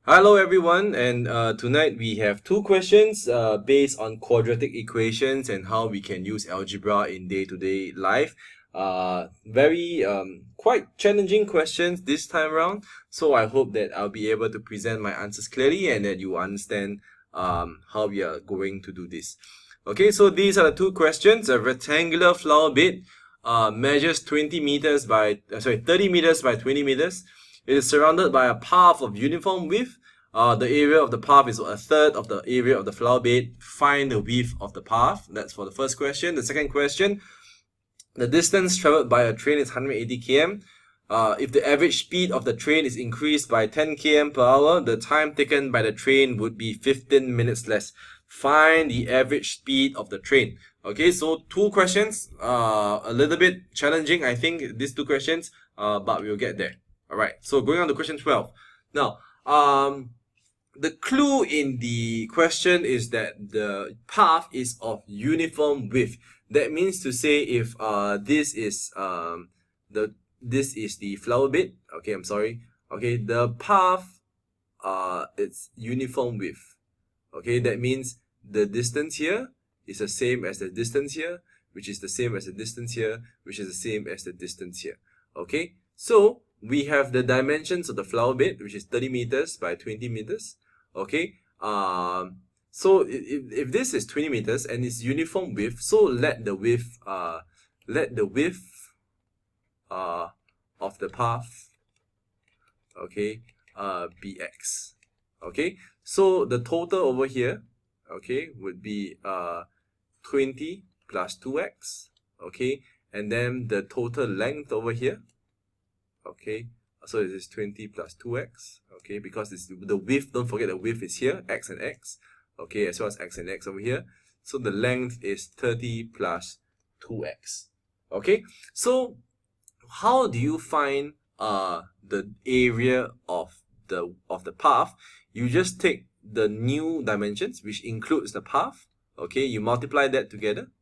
Hello everyone, and tonight we have two questions based on quadratic equations and how we can use algebra in day-to-day life. Very quite challenging questions this time around, so I hope that I'll be able to present my answers clearly and that you understand how we are going to do this. Okay, so these are the two questions. A rectangular flower bed measures 30 meters by 20 meters. It is surrounded by a path of uniform width. The area of the path is a third of the area of the flower bed. Find the width of the path. That's for the first question. The second question, the distance traveled by a train is 180 km. If the average speed of the train is increased by 10 km per hour, the time taken by the train would be 15 minutes less. Find the average speed of the train. Okay, so two questions, a little bit challenging, I think, these two questions, but we'll get there. All right, so going on to question 12. Now, the clue in the question is that the path is of uniform width. That means to say if this is the flower bed. Okay, I'm sorry. Okay, the path it's uniform width. Okay, that means the distance here is the same as the distance here, which is the same as the distance here, which is the same as the distance here. Okay, so we have the dimensions of the flower bed, which is 30 meters by 20 meters. Okay, so if this is 20 meters and it's uniform width, so let the width of the path, okay, be x. Okay, so the total over here, okay, would be 20 plus 2x. Okay, and then the total length over here, okay, so it is 20 plus 2x, okay, because it's the width, don't forget the width is here, x and x, okay, as well as x and x over here. So the length is 30 plus 2x. Okay, so how do you find the area of the path? You just take the new dimensions, which includes the path, okay, you multiply that together,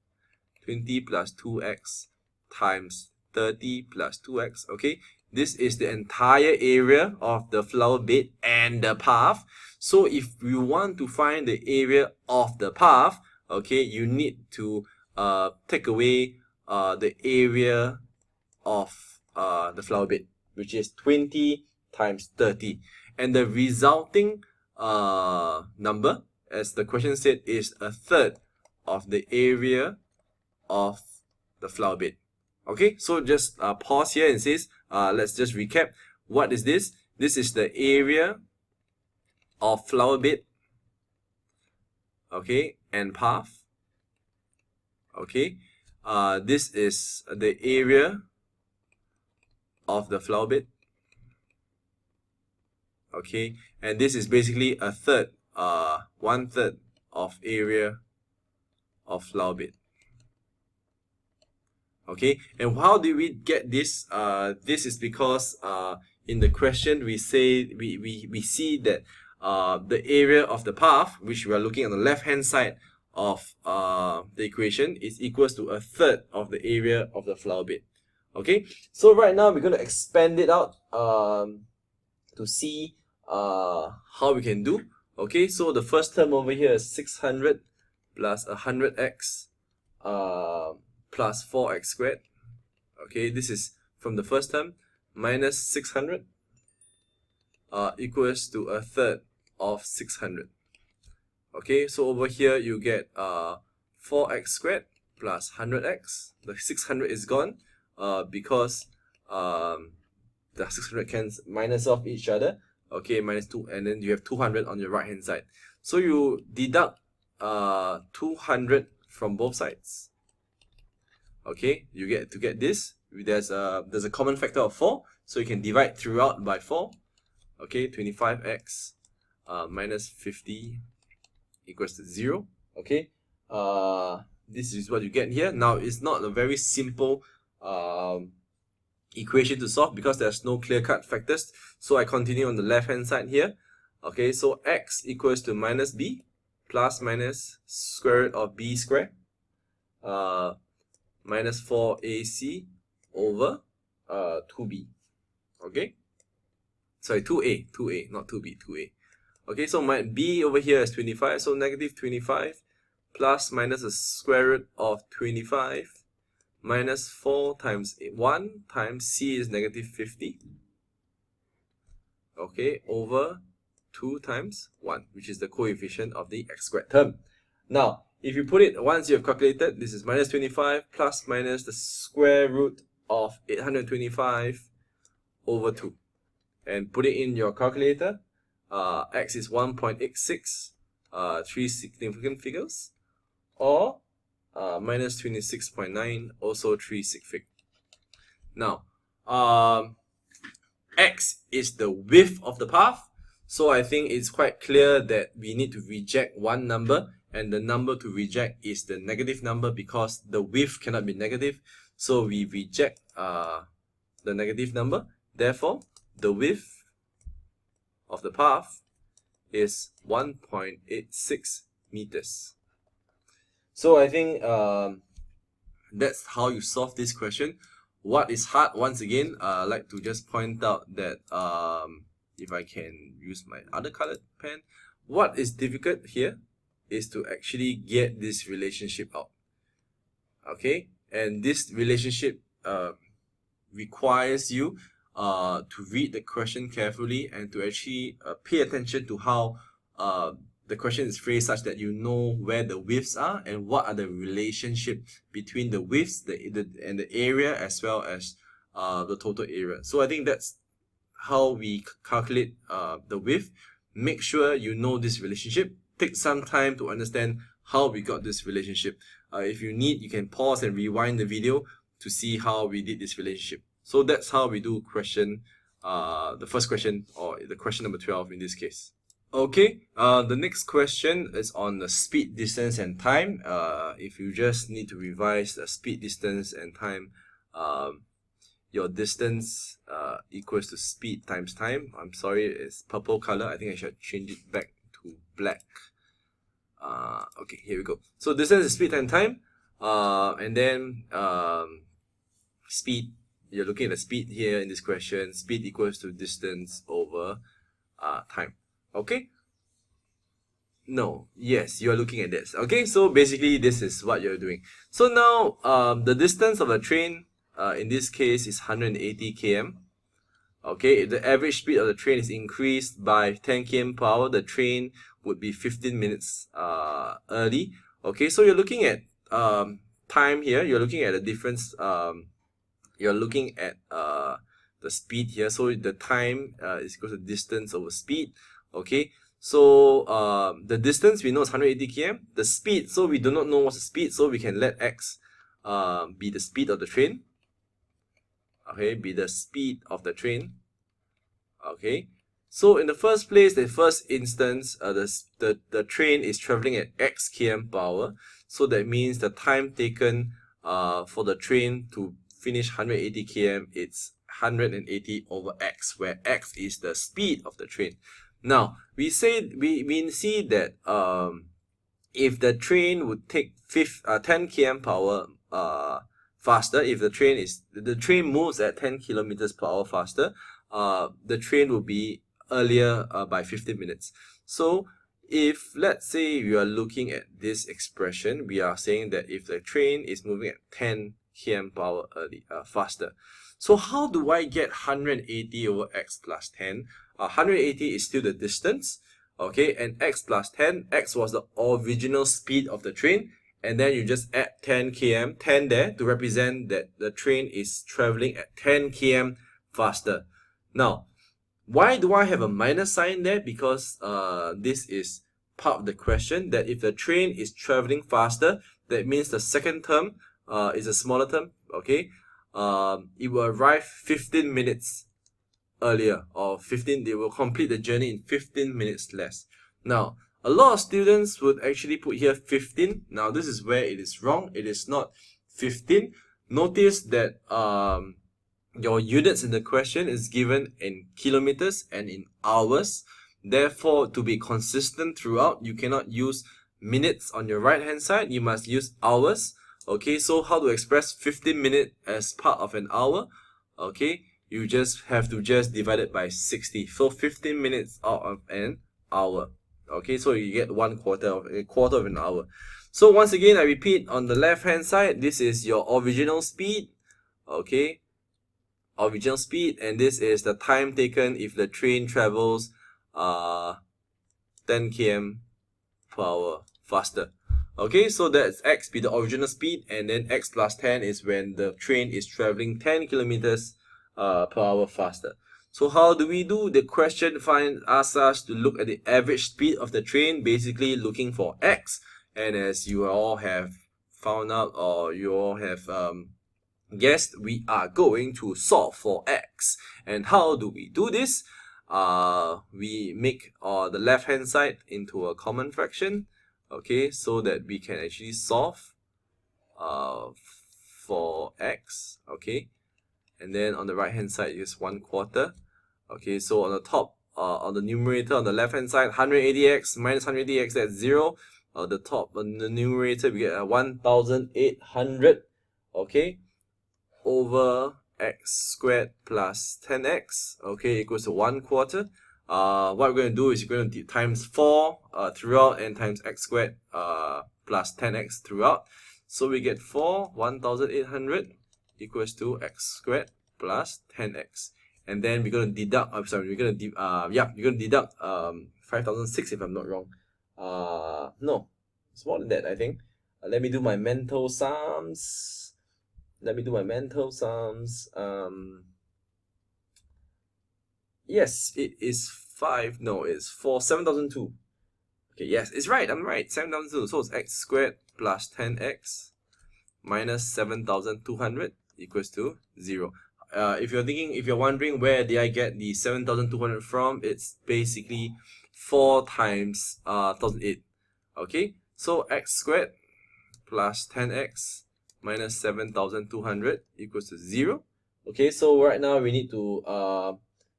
20 plus 2x times 30 plus 2x, okay, this is the entire area of the flower bed and the path. So if you want to find the area of the path, okay, you need to take away the area of the flower bed, which is 20 times 30, and the resulting number, as the question said, is a third of the area of the flower bed. Okay, so just pause here and says, let's just recap. What is this? This is the area of flower bed, okay, and path. Okay, this is the area of the flower bed. Okay, and this is basically a third, 1/3 of area of flower bed. Okay, and how do we get this? This is because in the question we say we see that the area of the path, which we are looking on the left hand side of the equation, is equals to a third of the area of the flower bed. Okay, so right now we're going to expand it out to see how we can do. Okay, so the first term over here is 600 plus 100x plus 4x squared. Okay, this is from the first term, minus 600 equals to a third of 600. Okay, so over here you get 4x squared plus 100x. The 600 is gone because the 600 can minus off each other. Okay, minus 2, and then you have 200 on your right hand side. So you deduct 200 from both sides. Okay, you get to get this. There's a common factor of 4, so you can divide throughout by 4. Okay, 25x minus 50 equals to 0. Okay, this is what you get here. Now it's not a very simple equation to solve because there's no clear-cut factors. So I continue on the left hand side here. Okay, so x equals to minus b plus minus square root of b squared minus 4ac over 2b. Okay, sorry, 2a, not 2b, 2a. Okay, so my b over here is 25, so negative 25 plus minus the square root of 25 minus 4 times 1 times c is negative 50. Okay, over 2 times 1, which is the coefficient of the x squared term. Now, if you put it, once you have calculated, this is minus 25 plus minus the square root of 825 over 2. And put it in your calculator. X is 1.86, 3 significant figures, or minus 26.9, also 3 sig fig. Now, x is the width of the path, so I think it's quite clear that we need to reject one number, and the number to reject is the negative number because the width cannot be negative, so we reject the negative number. Therefore, the width of the path is 1.86 meters. So I think that's how you solve this question. What is hard, once again, I'd like to just point out that if I can use my other colored pen, what is difficult here is to actually get this relationship out. Okay, and this relationship requires you to read the question carefully and to actually pay attention to how the question is phrased such that you know where the widths are and what are the relationship between the widths and the area as well as the total area. So I think that's how we calculate the width. Make sure you know this relationship. Take some time to understand how we got this relationship. If you need, you can pause and rewind the video to see how we did this relationship. So that's how we do question, the first question, or the question number 12 in this case. Okay, the next question is on the speed, distance, and time. If you just need to revise the speed, distance, and time, your distance equals to speed times time. I'm sorry, it's purple color. I think I should change it back to black. Okay, here we go. So distance is speed times time, and then speed. You're looking at the speed here in this question. Speed equals to distance over time. Okay? No. Yes, you are looking at this. Okay, so basically this is what you're doing. So now the distance of the train in this case is 180 km. Okay, if the average speed of the train is increased by 10 km per hour, the train would be 15 minutes early. Okay, so you're looking at time here. You're looking at the difference. You're looking at the speed here. So the time is equal to distance over speed. Okay, so the distance we know is 180 km. The speed, so we do not know what's the speed, so we can let x be the speed of the train. Okay, be the speed of the train. Okay, so in the first place, the first instance, the train is traveling at x km per hour. So that means the time taken for the train to finish 180 km, it's 180 over x, where x is the speed of the train. Now, we see that if the train would take 10 km per hour faster, if the train moves at 10 kilometers per hour faster, the train will be earlier by 15 minutes. So if, let's say, you are looking at this expression, we are saying that if the train is moving at 10 km per hour faster. So how do I get 180 over x plus 10? 180 is still the distance, okay, and x plus 10, x was the original speed of the train, and then you just add 10 km, 10 there to represent that the train is traveling at 10 km faster. Now, why do I have a minus sign there? Because this is part of the question, that if the train is traveling faster, that means the second term is a smaller term, okay? It will arrive 15 minutes earlier, or they will complete the journey in 15 minutes less. Now, a lot of students would actually put here 15. Now, this is where it is wrong. It is not 15. Notice that your units in the question is given in kilometers and in hours. Therefore, to be consistent throughout, you cannot use minutes on your right hand side. You must use hours. Okay, so how to express 15 minutes as part of an hour? Okay, you just have to divide it by 60. So 15 minutes out of an hour. Okay, so you get a quarter of an hour. So once again, I repeat, on the left hand side, this is your original speed. Okay, original speed, and this is the time taken if the train travels 10 km per hour faster. Okay, so that's x be the original speed, and then x plus 10 is when the train is traveling 10 kilometers per hour faster. So how do we do? The question asks us to look at the average speed of the train, basically looking for x. And as you all have found out, or you all have guessed, we are going to solve for x. And how do we do this? We make the left hand side into a common fraction, okay, so that we can actually solve for x, okay. And then on the right hand side is 1/4. Okay, so on the top, on the numerator, on the left hand side, 180x minus 180x, that's 0. The top, on the numerator, we get 1800, okay, over x squared plus 10x, okay, equals to 1/4. What we're going to do is we're going to times 4 throughout, and times x squared plus 10x throughout. So we get 1800 equals to x squared plus 10x. And then we're going to deduct, we're going to deduct 5006 if I'm not wrong. No, it's more than that, I think. Let me do my mental sums. Yes, it is 7002. Okay, yes, it's right, I'm right, 7002. So it's x squared plus 10x minus 7200 equals to 0. If you're wondering where did I get the 7200 from, it's basically 4 times 1008. Okay, so x squared plus 10x minus 7200 equals to 0. Okay, so right now we need to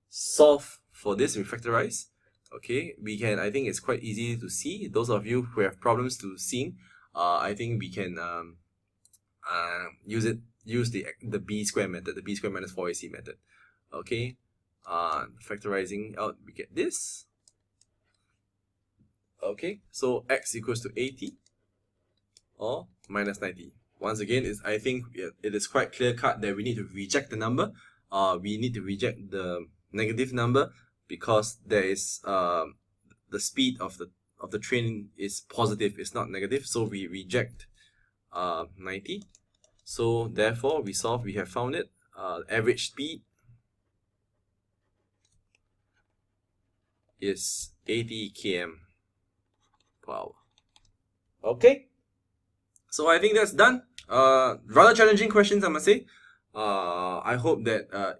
solve for this and factorize. Okay, we can, I think it's quite easy to see. Those of you who have problems to seeing, I think we can use the b square method, the b square minus 4ac method. Okay, factorizing out, we get this. Okay, so x equals to 80 or minus 90. Once again, I think it is quite clear cut that we need to reject the number. We need to reject the negative number because there is the speed of the train is positive, it's not negative. So we reject 90. So therefore, we have found it. Average speed is 80 km per hour. Okay, so I think that's done. Rather challenging questions, I must say. I hope that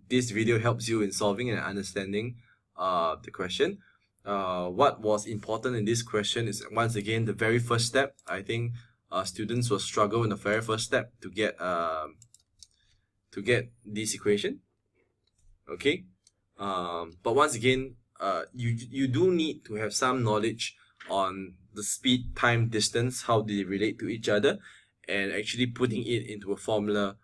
this video helps you in solving and understanding the question. What was important in this question is, once again, the very first step. I think students will struggle in the very first step to get this equation. Okay, but once again, you do need to have some knowledge on the speed, time, distance, how they relate to each other, and actually putting it into a formula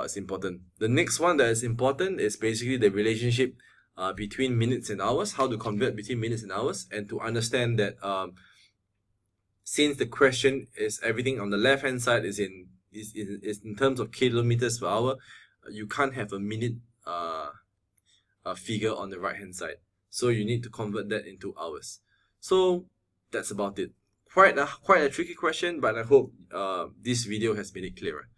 is important. The next one that is important is basically the relationship between minutes and hours, how to convert between minutes and hours, and to understand that since the question is everything on the left hand side is in terms of kilometers per hour, you can't have a minute figure on the right hand side. So you need to convert that into hours. So that's about it. Quite a tricky question, but I hope this video has made it clearer.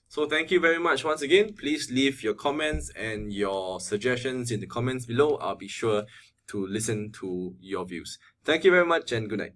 So thank you very much once again. Please leave your comments and your suggestions in the comments below. I'll be sure to listen to your views. Thank you very much and good night.